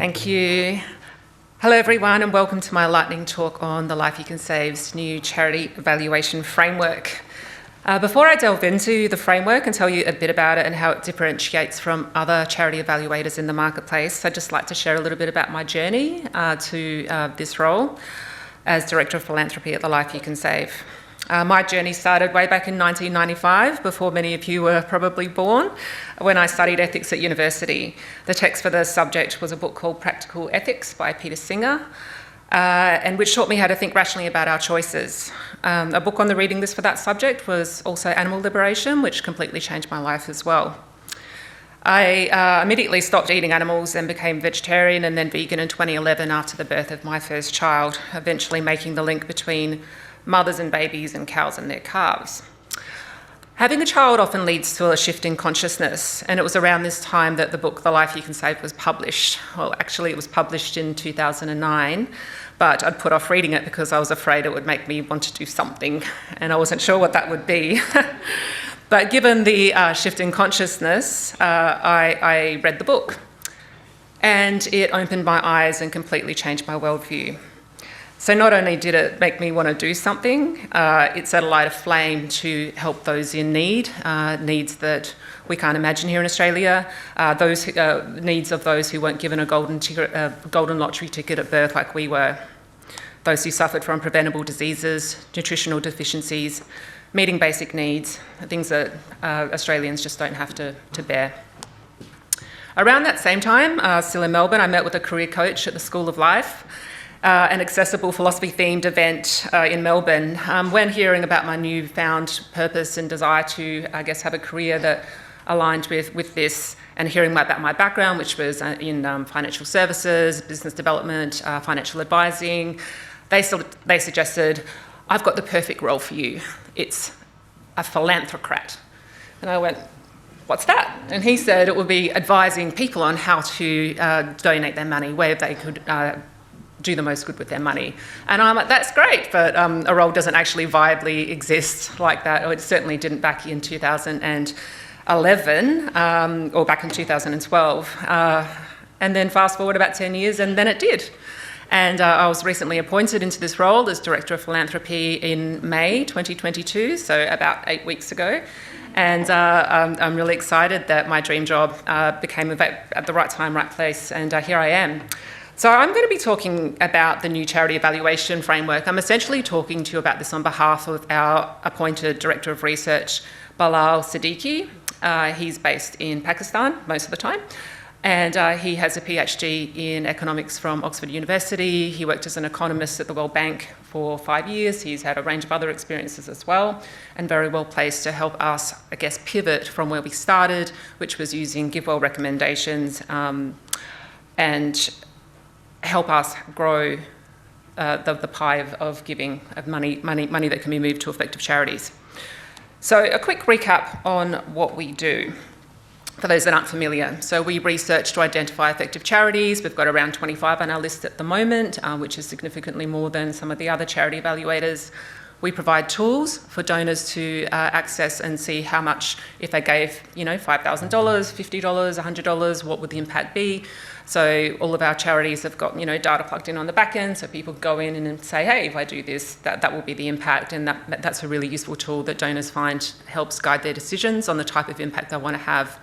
Thank you. Hello everyone and welcome to my lightning talk on the Life You Can Save's new charity evaluation framework. Before I delve into the framework and tell you a bit about it and how it differentiates from other charity evaluators in the marketplace, I'd just like to share a little bit about my journey to this role as Director of Philanthropy at the Life You Can Save. My journey started way back in 1995, before many of you were probably born, when I studied ethics at university. The text for the subject was a book called Practical Ethics by Peter Singer, and which taught me how to think rationally about our choices. A book on the reading list for that subject was also Animal Liberation, which completely changed my life as well. I immediately stopped eating animals and became vegetarian and then vegan in 2011 after the birth of my first child, eventually making the link between mothers and babies and cows and their calves. Having a child often leads to a shift in consciousness, and it was around this time that the book The Life You Can Save was published. Well, actually it was published in 2009, but I'd put off reading it because I was afraid it would make me want to do something, and I wasn't sure what that would be. But given the shift in consciousness, I read the book, and it opened my eyes and completely changed my worldview. So not only did it make me want to do something, it set alight a flame to help those in need, needs that we can't imagine here in Australia, those needs of those who weren't given a golden lottery ticket at birth like we were, those who suffered from preventable diseases, nutritional deficiencies, meeting basic needs, things that Australians just don't have to bear. Around that same time, still in Melbourne, I met with a career coach at the School of Life, an accessible philosophy-themed event in Melbourne. When hearing about my newfound purpose and desire to, I guess, have a career that aligned with this, and hearing about my background, which was in financial services, business development, financial advising, they suggested, I've got the perfect role for you. It's a philanthrocrat. And I went, what's that? And he said it would be advising people on how to donate their money, where they could do the most good with their money. And I'm like, that's great, but a role doesn't actually viably exist like that, or it certainly didn't back in 2011, or back in 2012. And then fast forward about 10 years, and then it did. And I was recently appointed into this role as Director of Philanthropy in May 2022, so about 8 weeks ago. And I'm really excited that my dream job became at the right time, right place, and here I am. So I'm going to be talking about the new charity evaluation framework. I'm essentially talking to you about this on behalf of our appointed Director of Research, Bilal Siddiqui. He's based in Pakistan most of the time, and he has a PhD in economics from Oxford University. He worked as an economist at the World Bank for 5 years. He's had a range of other experiences as well, and very well placed to help us, I guess, pivot from where we started, which was using GiveWell recommendations, and help us grow the pie of giving, of money that can be moved to effective charities. So a quick recap on what we do, for those that aren't familiar. So we research to identify effective charities. We've got around 25 on our list at the moment, which is significantly more than some of the other charity evaluators. We provide tools for donors to access and see how much, if they gave, $5,000, $50, $100, what would the impact be? So all of our charities have got, data plugged in on the back end, so people go in and say, hey, if I do this, that will be the impact, and that's a really useful tool that donors find helps guide their decisions on the type of impact they want to have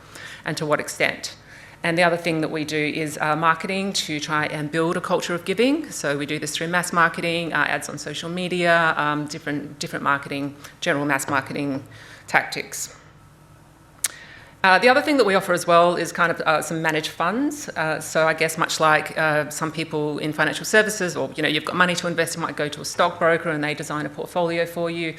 and to what extent. And the other thing that we do is marketing to try and build a culture of giving. So we do this through mass marketing, ads on social media, different marketing, general mass marketing tactics. The other thing that we offer as well is kind of some managed funds. So I guess much like some people in financial services, or you've got money to invest, you might go to a stockbroker and they design a portfolio for you.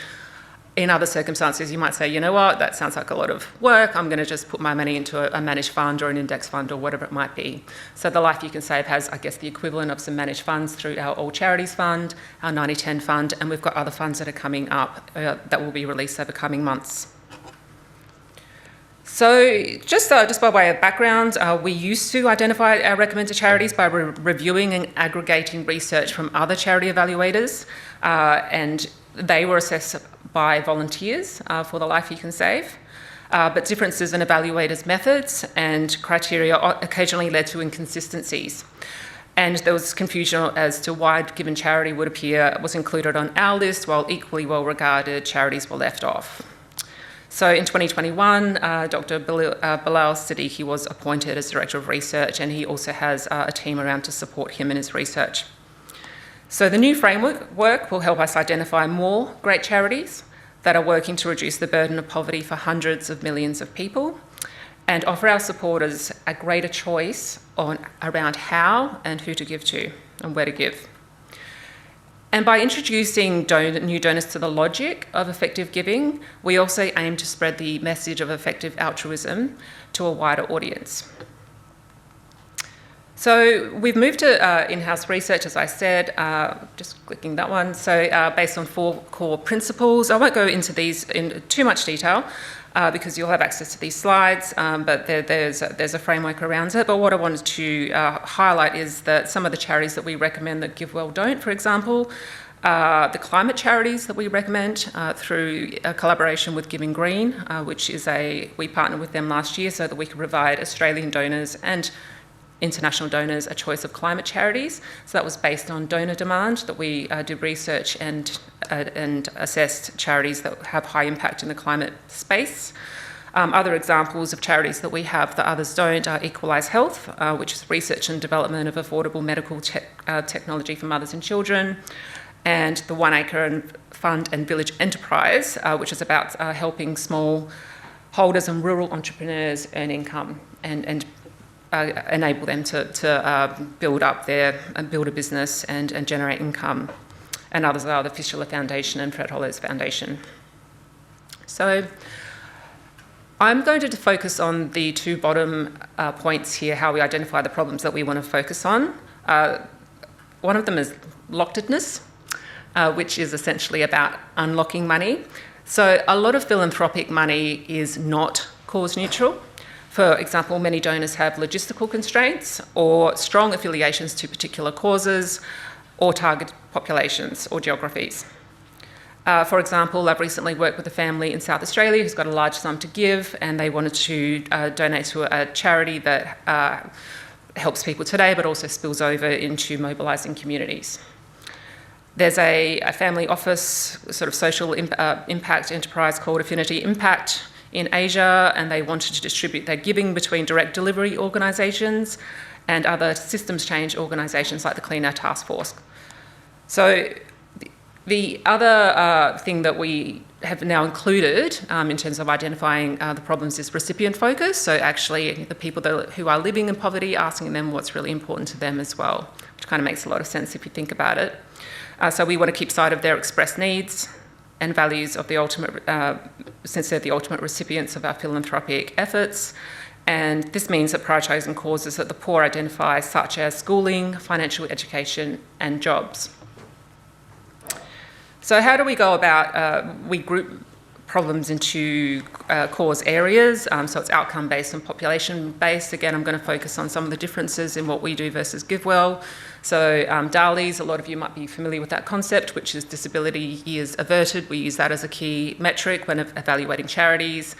In other circumstances, you might say, you know what, that sounds like a lot of work. I'm going to just put my money into a managed fund or an index fund or whatever it might be. So the Life You Can Save has, I guess, the equivalent of some managed funds through our All Charities Fund, our 90/10 fund, and we've got other funds that are coming up that will be released over coming months. So just by way of background, we used to identify our recommended charities by reviewing and aggregating research from other charity evaluators, and they were assessed by volunteers for the Life You Can Save. but differences in evaluators' methods and criteria occasionally led to inconsistencies. And there was confusion as to why a given charity was included on our list, while equally well-regarded charities were left off. So in 2021, Dr. Bilal Siddiqui was appointed as Director of Research, and he also has a team around to support him in his research. So the new framework will help us identify more great charities that are working to reduce the burden of poverty for hundreds of millions of people, and offer our supporters a greater choice around how and who to give to and where to give. And by introducing new donors to the logic of effective giving, we also aim to spread the message of effective altruism to a wider audience. So we've moved to in-house research, as I said, just clicking that one. So based on 4 core principles. I won't go into these in too much detail because you'll have access to these slides, but there's a framework around it. But what I wanted to highlight is that some of the charities that we recommend that give well don't, for example, the climate charities that we recommend through a collaboration with Giving Green, which is we partnered with them last year so that we could provide Australian donors and international donors a choice of climate charities. So that was based on donor demand that we did research and assessed charities that have high impact in the climate space. Other examples of charities that we have that others don't are Equalise Health, which is research and development of affordable medical technology for mothers and children, and the 1 Acre Fund and Village Enterprise, which is about helping small holders and rural entrepreneurs earn income and enable them to build a business and generate income. And others are the Fistula Foundation and Fred Hollows Foundation. So I'm going to focus on the 2 bottom points here, how we identify the problems that we want to focus on. One of them is lockedness, which is essentially about unlocking money. So a lot of philanthropic money is not cause neutral. For example, many donors have logistical constraints or strong affiliations to particular causes or target populations or geographies. For example, I've recently worked with a family in South Australia who's got a large sum to give, and they wanted to donate to a charity that helps people today but also spills over into mobilising communities. There's a family office, sort of social impact enterprise called Affinity Impact in Asia, and they wanted to distribute their giving between direct delivery organisations and other systems change organisations like the Clean Air Task Force. So the other thing that we have now included in terms of identifying the problems is recipient focus. So actually the people who are living in poverty, asking them what's really important to them as well, which kind of makes a lot of sense if you think about it. So we want to keep sight of their expressed needs and values of the ultimate, since they're the ultimate recipients of our philanthropic efforts. And this means that prioritising causes that the poor identify, such as schooling, financial education, and jobs. So how do we go about, we group problems into cause areas, so it's outcome-based and population-based. Again, I'm going to focus on some of the differences in what we do versus GiveWell. So DALYs, a lot of you might be familiar with that concept, which is disability years averted. We use that as a key metric when evaluating charities.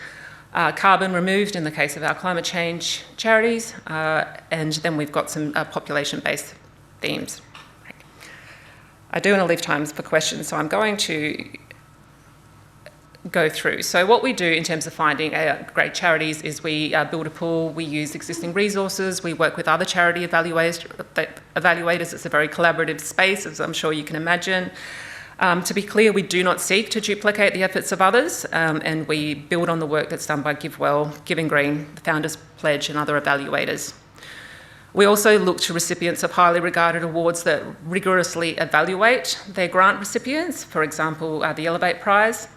Carbon removed in the case of our climate change charities, and then we've got some population-based themes. I do want to leave time for questions, so I'm going to go through. So what we do in terms of finding great charities is we build a pool, we use existing resources, we work with other charity evaluators. It's a very collaborative space, as I'm sure you can imagine. To be clear, we do not seek to duplicate the efforts of others, and we build on the work that's done by GiveWell, Giving Green, the Founders Pledge, and other evaluators. We also look to recipients of highly regarded awards that rigorously evaluate their grant recipients, for example, the Elevate Prize,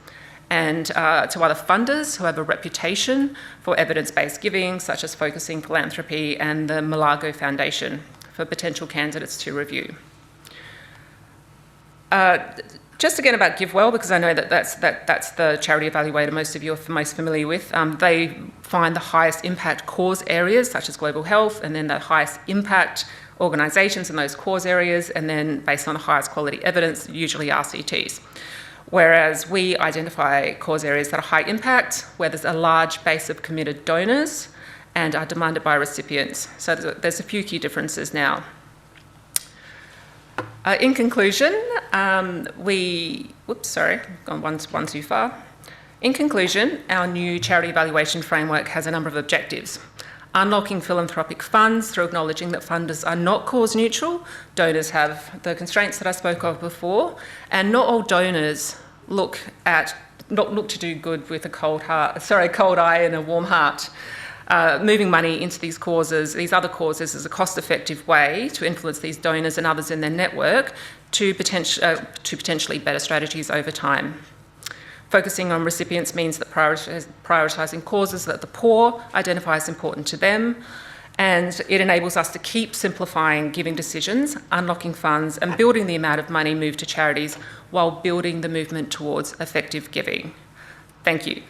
and to other funders who have a reputation for evidence-based giving, such as Focusing Philanthropy and the Malago Foundation, for potential candidates to review. Just again about GiveWell, because I know that's the charity evaluator most of you are most familiar with. They find the highest impact cause areas, such as global health, and then the highest impact organisations in those cause areas, and then based on the highest quality evidence, usually RCTs. whereas we identify cause areas that are high impact, where there's a large base of committed donors and are demanded by recipients. So there's a few key differences now. In conclusion, gone one too far. In conclusion, our new charity evaluation framework has a number of objectives. Unlocking philanthropic funds through acknowledging that funders are not cause neutral. Donors have the constraints that I spoke of before, and not all donors look to do good with a cold eye and a warm heart. Moving money into these other causes, is a cost-effective way to influence these donors and others in their network to potentially better strategies over time. Focusing on recipients means that prioritising causes that the poor identify as important to them, and it enables us to keep simplifying giving decisions, unlocking funds, and building the amount of money moved to charities while building the movement towards effective giving. Thank you.